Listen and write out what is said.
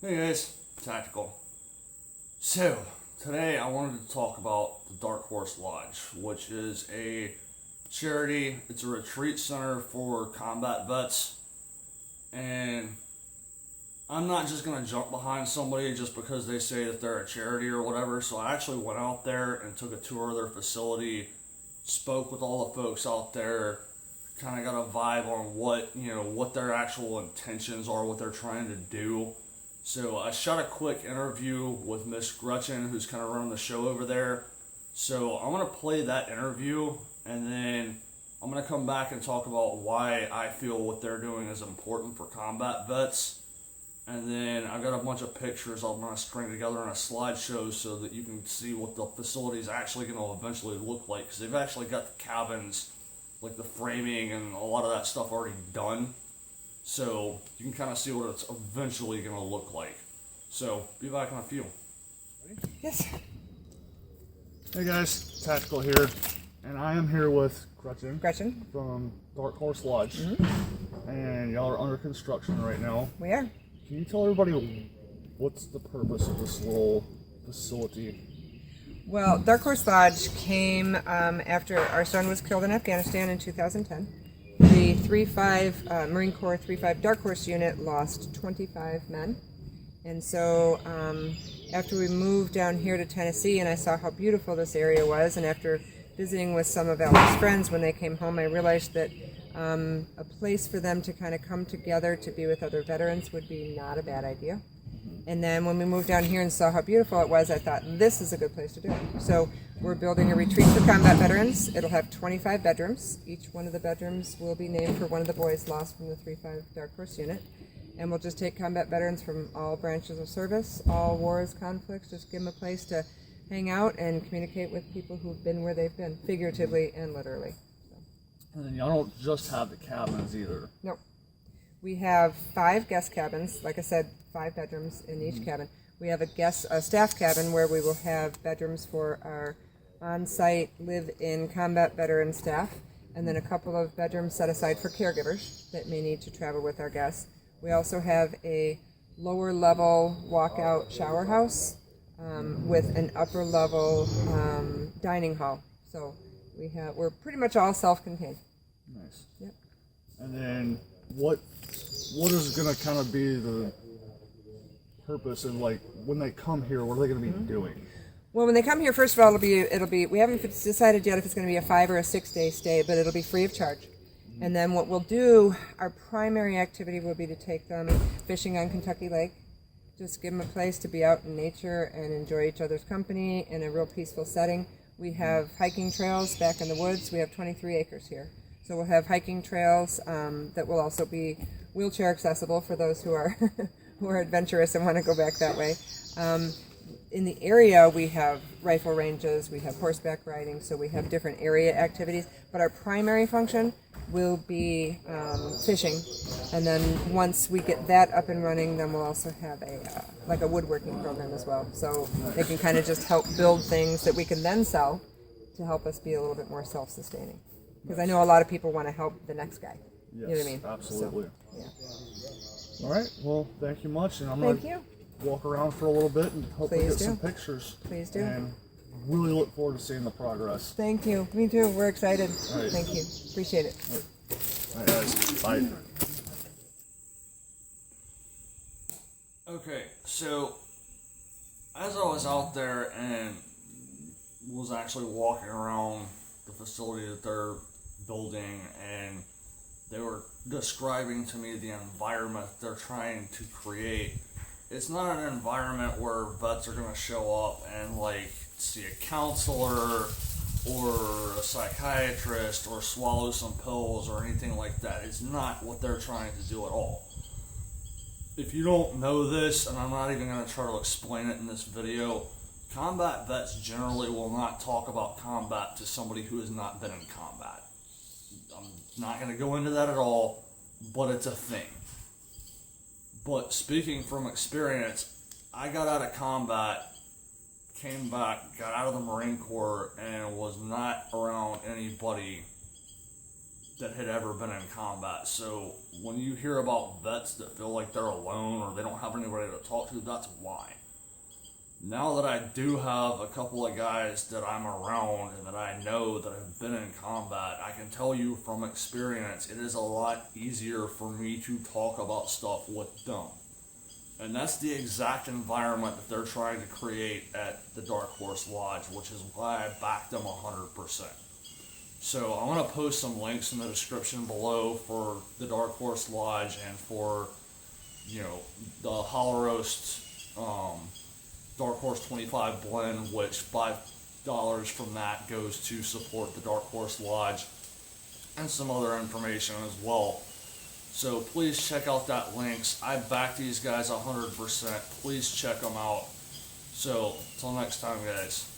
Hey guys, Tactical. So, today I wanted to talk about the Darkhorse Lodge, which is a charity. It's a retreat center for combat vets. And I'm not just going to jump behind somebody just because they say that they're a charity or whatever. So I actually went out there and took a tour of their facility, spoke with all the folks out there, kind of got a vibe on what their actual intentions are, what they're trying to do. So I shot a quick interview with Miss Gretchen, who's kind of running the show over there. So I'm going to play that interview, and then I'm going to come back and talk about why I feel what they're doing is important for combat vets. And then I've got a bunch of pictures I'm going to string together in a slideshow so that you can see what the facility is actually going to eventually look like. Because they've actually got the cabins, like the framing and a lot of that stuff already done. So you can kind of see what it's eventually going to look like. So be back in a few. Yes. Hey guys, Tactical here, and I am here with Gretchen from Darkhorse Lodge, and y'all are under construction right now. We are. Can you tell everybody what's the purpose of this little facility? Well, Darkhorse Lodge came after our son was killed in Afghanistan in 2010. The 3-5 Marine Corps 3-5 Darkhorse unit lost 25 men. And so after we moved down here to Tennessee and I saw how beautiful this area was, and after visiting with some of Alex's friends when they came home, I realized that a place for them to kind of come together to be with other veterans would be not a bad idea. And then when we moved down here and saw how beautiful it was, I thought, this is a good place to do it. So we're building a retreat for combat veterans. It'll have 25 bedrooms. Each one of the bedrooms will be named for one of the boys lost from the 3-5 Darkhorse unit. And we'll just take combat veterans from all branches of service, all wars, conflicts, just give them a place to hang out and communicate with people who've been where they've been, figuratively and literally. So. And then y'all don't just have the cabins either. Nope. We have 5 guest cabins, like I said, 5 bedrooms in each cabin. We have a staff cabin where we will have bedrooms for our on-site live-in combat veteran staff, and then a couple of bedrooms set aside for caregivers that may need to travel with our guests. We also have a lower level walkout shower house with an upper level dining hall. So we're pretty much all self-contained. Nice. Yep. And then what is going to kind of be the purpose of, like, when they come here, what are they going to be doing? Well, when they come here, first of all, it'll be we haven't decided yet if it's going to be a 5 or a 6 day stay, but it'll be free of charge. And then what we'll do, our primary activity will be to take them fishing on Kentucky Lake. Just give them a place to be out in nature and enjoy each other's company in a real peaceful setting. We have hiking trails back in the woods. We have 23 acres here. So we'll have hiking trails that will also be wheelchair accessible for those who are who are adventurous and want to go back that way. In the area, we have rifle ranges, we have horseback riding, so we have different area activities. But our primary function will be fishing, and then once we get that up and running, then we'll also have a woodworking program as well. So they can kind of just help build things that we can then sell to help us be a little bit more self-sustaining. Because I know a lot of people want to help the next guy. Yes, you know what I mean? Absolutely. So, yeah. All right. Well, thank you much, and I'm Thank going you. to walk around for a little bit and hopefully Please get do. some pictures. Please do. And really look forward to seeing the progress. Thank you. Me too. We're excited. All right. Thank you. Appreciate it. All right, guys. Bye. Okay, so as I was out there and was actually walking around the facility that they're building, and they were describing to me the environment they're trying to create. It's not an environment where vets are going to show up and, like, see a counselor or a psychiatrist or swallow some pills or anything like that. It's not what they're trying to do at all. If you don't know this, and I'm not even going to try to explain it in this video, combat vets generally will not talk about combat to somebody who has not been in combat. I'm not going to go into that at all, but it's a thing. But speaking from experience, I got out of combat, came back, got out of the Marine Corps, and was not around anybody that had ever been in combat. So when you hear about vets that feel like they're alone or they don't have anybody to talk to, that's why. Now that I do have a couple of guys that I'm around and that I know that have been in combat, I can tell you from experience, it is a lot easier for me to talk about stuff with them. And that's the exact environment that they're trying to create at the Darkhorse Lodge, which is why I back them 100%. So I'm going to post some links in the description below for the Darkhorse Lodge and for, the Hollow Roast Darkhorse 25 blend, which $5 from that goes to support the Darkhorse Lodge, and some other information as well. So please check out that links. I back these guys 100%. Please check them out. So, till next time, guys.